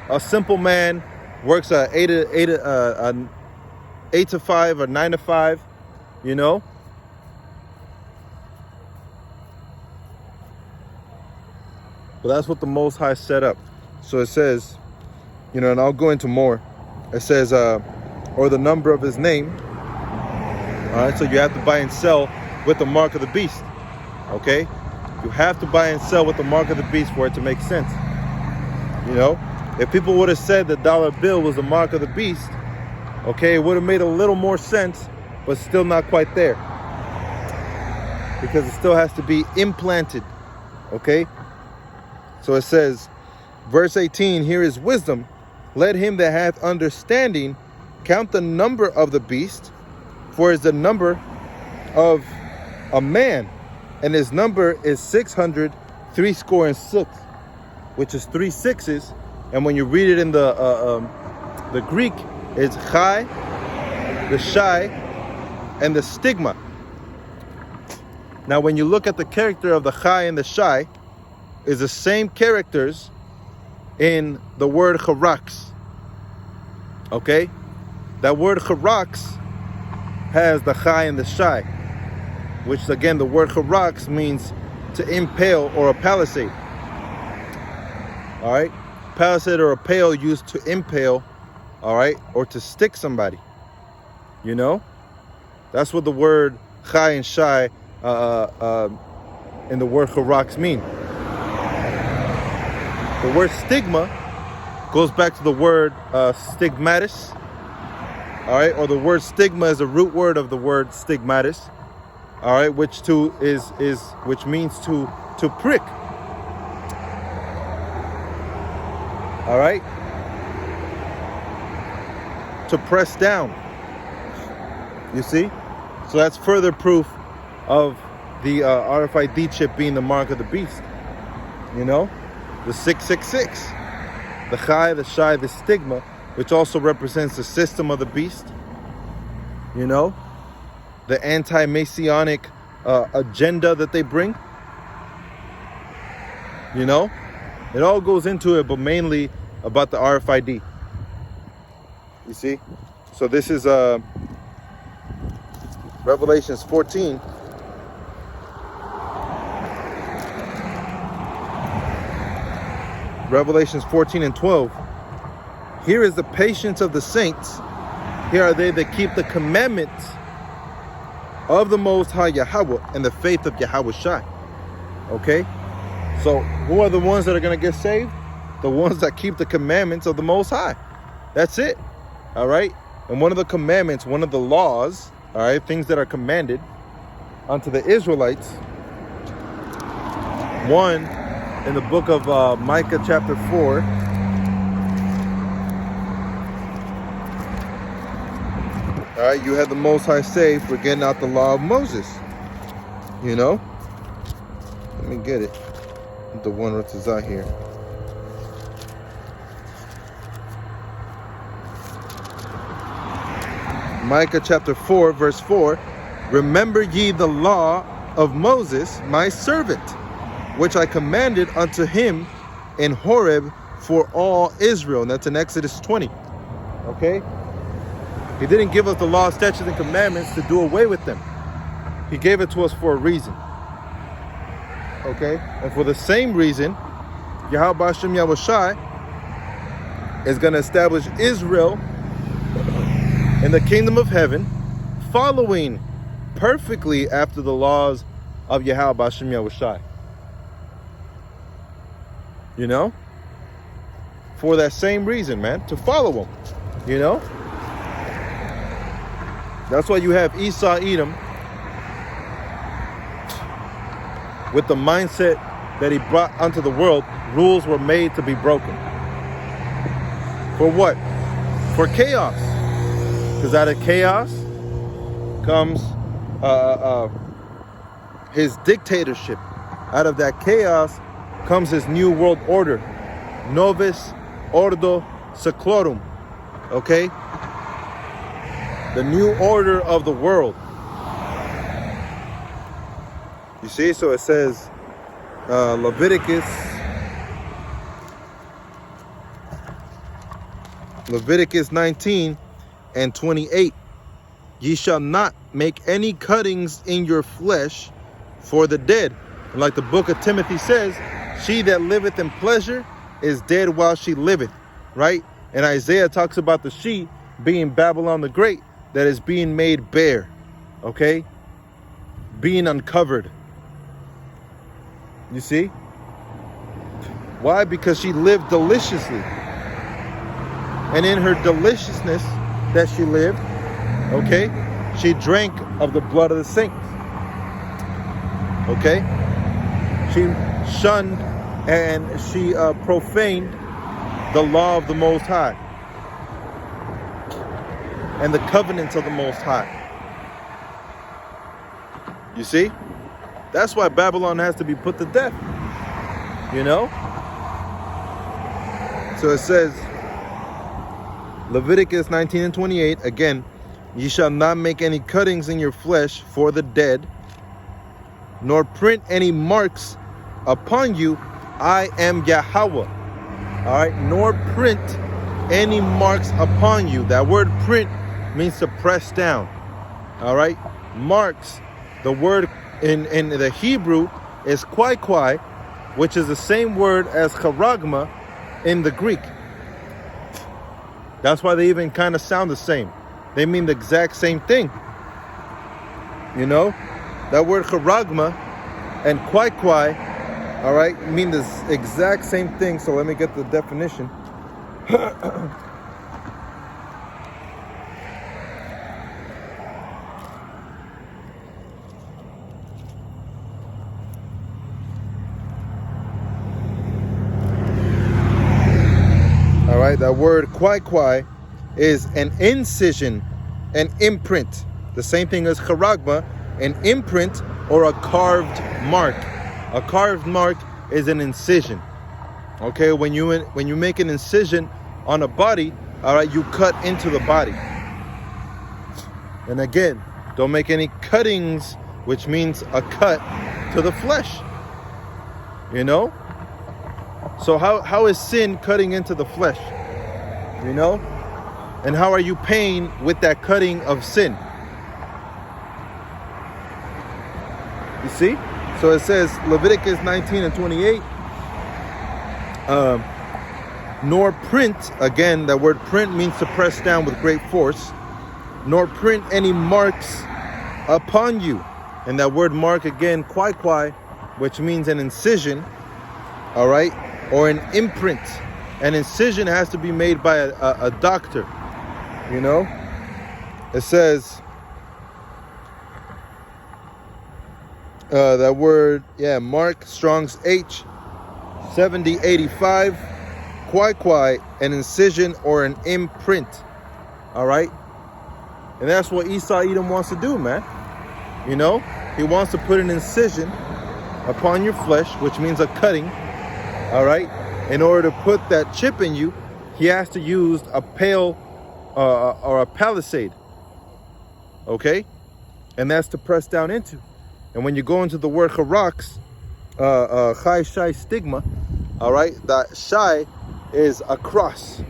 A simple man works 8 to 5 or 9 to 5, you know. But that's what the Most High set up. So it says, you know, and I'll go into more. It says, or the number of his name. All right, so you have to buy and sell with the mark of the beast. Okay, you have to buy and sell with the mark of the beast for it to make sense. You know, If people would have said the dollar bill was the mark of the beast, okay, it would have made a little more sense, but still not quite there. Because it still has to be implanted, okay? So it says, verse 18, here is wisdom. Let him that hath understanding count the number of the beast, for it is the number of a man, and his number is 666, which is 3 sixes. And when you read it in the Greek, it's chai, the shai, and the stigma. Now, when you look at the character of the chai and the shai, is the same characters in the word charax. Okay? That word charax has the chai and the shai, which again, the word charax means to impale or a palisade. All right? Palisade or a pale used to impale, all right, or to stick somebody. You know? That's what the word chai and shai in the word charax mean. The word stigma goes back to the word stigmatis, all right, or the word stigma is a root word of the word stigmatis, all right, which means to prick, all right, to press down. You see, so that's further proof of the RFID chip being the mark of the beast. You know, the 666, the chai, the shai, the stigma, which also represents the system of the beast. You know, the anti-Messianic agenda that they bring. You know, it all goes into it, but mainly about the RFID. You see, so this is Revelations 14. Revelations 14 and 12. Here is the patience of the saints. Here are they that keep the commandments of the Most High Yahweh and the faith of Yahweh Shai. Okay? So who are the ones that are going to get saved? The ones that keep the commandments of the Most High. That's it. All right? And one of the commandments, one of the laws, all right, things that are commanded unto the Israelites, one in the book of Micah chapter 4. All right, you have the Most High say, forgetting out the law of Moses. You know? Let me get it. The one that is out here. Micah chapter 4, verse 4. Remember ye the law of Moses, my servant, which I commanded unto him in Horeb for all Israel. And that's in Exodus 20. Okay? He didn't give us the law, statutes, and commandments to do away with them. He gave it to us for a reason. Okay? And for the same reason, Yahweh Hashem Yahweh Shai is going to establish Israel in the kingdom of heaven, following perfectly after the laws of Yahweh Hashem Yahweh Shai. You know? For that same reason, man. To follow him. You know? That's why you have Esau Edom with the mindset that he brought unto the world. Rules were made to be broken. For what? For chaos. Because out of chaos comes his dictatorship. Out of that chaos comes his new world order. Novus Ordo Seclorum. Okay? The new order of the world. You see, so it says Leviticus 19 and 28. Ye shall not make any cuttings in your flesh for the dead. And like the book of Timothy says, she that liveth in pleasure is dead while she liveth. Right? And Isaiah talks about the she being Babylon the Great, that is being made bare. Okay? Being uncovered. You see? Why? Because she lived deliciously. And in her deliciousness that she lived, okay, she drank of the blood of the saints. Okay? She shunned and she profaned the law of the Most High and the covenants of the Most High. You see? That's why Babylon has to be put to death. You know? So it says, Leviticus 19 and 28, again, ye shall not make any cuttings in your flesh for the dead, nor print any marks upon you. I am Yahweh. All right, nor print any marks upon you. That word print means to press down. All right, marks. The word in the Hebrew is kwai, which is the same word as charagma in the Greek. That's why they even kind of sound the same. They mean the exact same thing. You know, that word charagma and kwai, all right, mean the exact same thing. So let me get the definition. All right, that word kwai is an incision, an imprint. The same thing as charagma, an imprint or a carved mark. A carved mark is an incision. Okay, when you make an incision on a body, all right, you cut into the body. And again, don't make any cuttings, which means a cut to the flesh. You know? So how is sin cutting into the flesh? You know? And how are you paying with that cutting of sin? You see? So it says, Leviticus 19 and 28, nor print, again, that word print means to press down with great force, nor print any marks upon you. And that word mark, again, kwai, which means an incision, all right, or an imprint. An incision has to be made by a doctor, you know? It says, that word, yeah, Mark, Strong's H, 7085, kwai, an incision or an imprint, all right? And that's what Esau Edom wants to do, man. You know, he wants to put an incision upon your flesh, which means a cutting, all right? In order to put that chip in you, he has to use a pail or a palisade, okay? And that's to press down into. And when you go into the word harax, chai shai stigma, all right, that shai is a cross,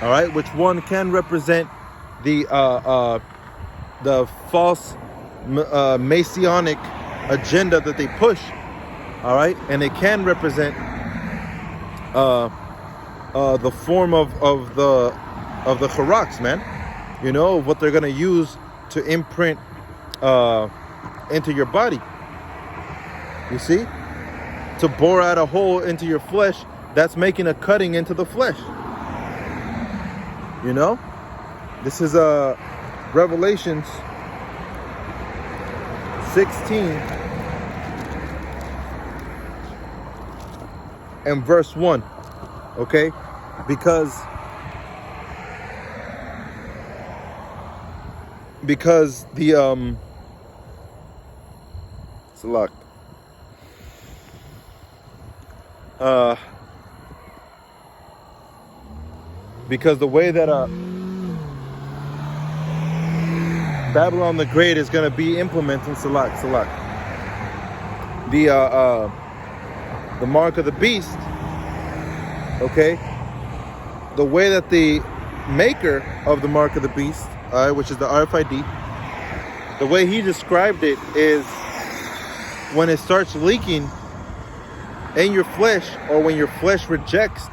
all right, which one can represent the false Messianic agenda that they push, all right, and it can represent the form of the harax, man, you know, what they're gonna use to imprint into your body. You see, to bore out a hole into your flesh, that's making a cutting into the flesh. You know, this is Revelations 16 and verse 1. Okay, because the it's locked. Because the way that Babylon the Great is going to be implementing Salak, the mark of the beast, okay, the way that the maker of the mark of the beast, which is the RFID, the way he described it is when it starts leaking in your flesh, or when your flesh rejects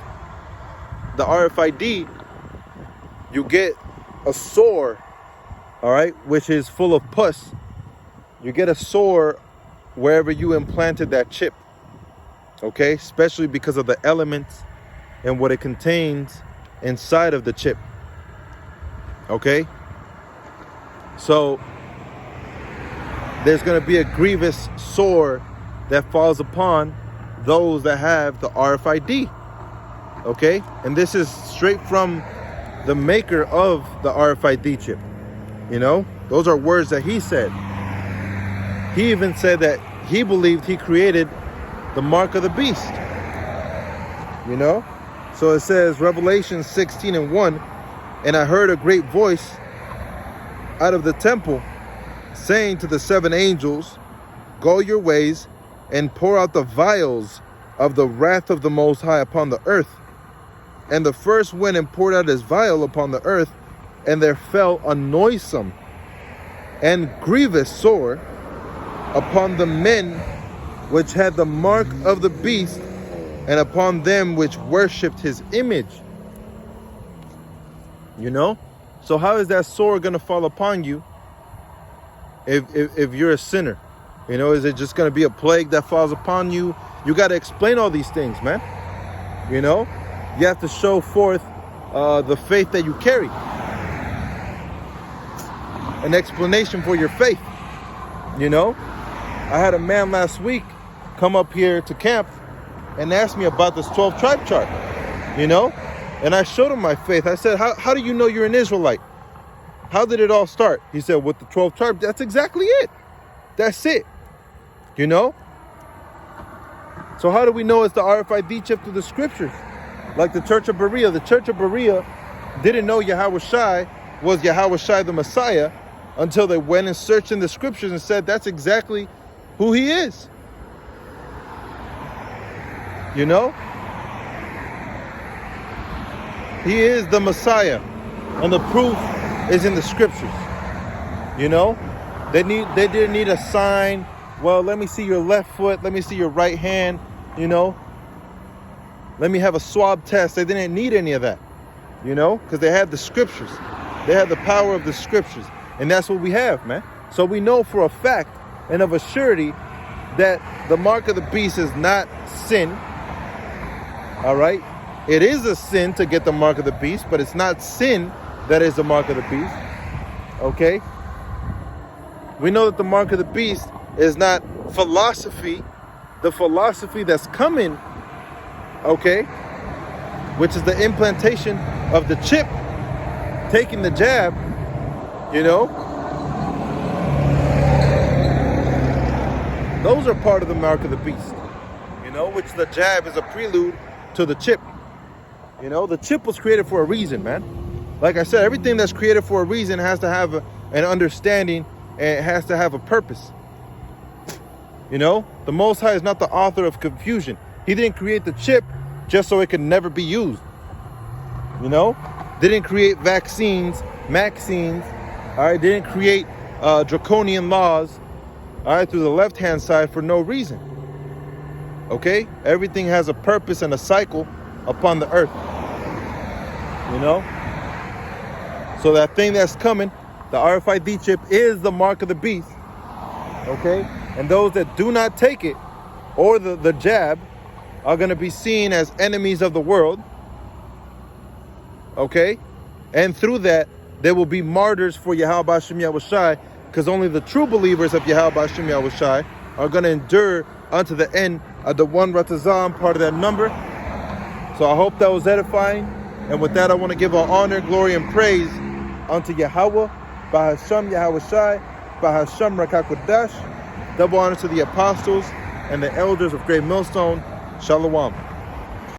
the RFID, you get a sore, all right, which is full of pus. You get a sore wherever you implanted that chip, okay, especially because of the elements and what it contains inside of the chip. Okay? So there's going to be a grievous sore that falls upon those that have the RFID. Okay? And this is straight from the maker of the RFID chip. You know, those are words that he said. He even said that he believed he created the mark of the beast. You know? So it says, Revelation 16:1, and I heard a great voice out of the temple saying to the 7 angels, go your ways and pour out the vials of the wrath of the Most High upon the earth. And the first went and poured out his vial upon the earth, and there fell a noisome and grievous sore upon the men which had the mark of the beast, and upon them which worshipped his image. You know? So how is that sore going to fall upon you if you're a sinner? You know, is it just going to be a plague that falls upon you? You got to explain all these things, man. You know? You have to show forth the faith that you carry. An explanation for your faith. You know? I had a man last week come up here to camp and ask me about this 12 tribe chart. You know? And I showed him my faith. I said, how do you know you're an Israelite? How did it all start? He said, with the 12 tribes. That's exactly it. That's it. You know? So how do we know it's the RFID chip through the scriptures? Like the Church of Berea. The Church of Berea didn't know Yahawashi was Yahawashi the Messiah until they went and searched in the scriptures and said, that's exactly who he is. You know? He is the Messiah. And the proof is in the scriptures. You know? They didn't need a sign. Well, let me see your left foot. Let me see your right hand. You know? Let me have a swab test. They didn't need any of that. You know? Because they had the scriptures. They had the power of the scriptures. And that's what we have, man. So we know for a fact and of a surety that the mark of the beast is not sin. All right? It is a sin to get the mark of the beast, but it's not sin that is the mark of the beast. Okay? We know that the mark of the beast is not philosophy. The philosophy that's coming, okay, which is the implantation of the chip, taking the jab, you know, those are part of the mark of the beast, you know, which the jab is a prelude to the chip. You know, the chip was created for a reason, man. Like I said, everything that's created for a reason has to have an understanding, and it has to have a purpose. You know, the Most High is not the author of confusion. He didn't create the chip just so it could never be used. You know, didn't create vaccines, all right, didn't create draconian laws, all right, through the left-hand side for no reason. Okay, everything has a purpose and a cycle upon the earth. You know, so that thing that's coming, the RFID chip, is the mark of the beast. Okay, and those that do not take it, or the jab, are going to be seen as enemies of the world. Okay, and through that there will be martyrs for Yahweh B'Shem Yahawashi, because only the true believers of Yahweh B'Shem Yahawashi are going to endure unto the end of the one Ratazam, part of that number. So I hope that was edifying. And with that, I want to give all honor, glory, and praise unto Yahweh, Bahasham Yahawashi, Bahasham Rakakwadash. Double honor to the apostles and the elders of Great Millstone. Shalom.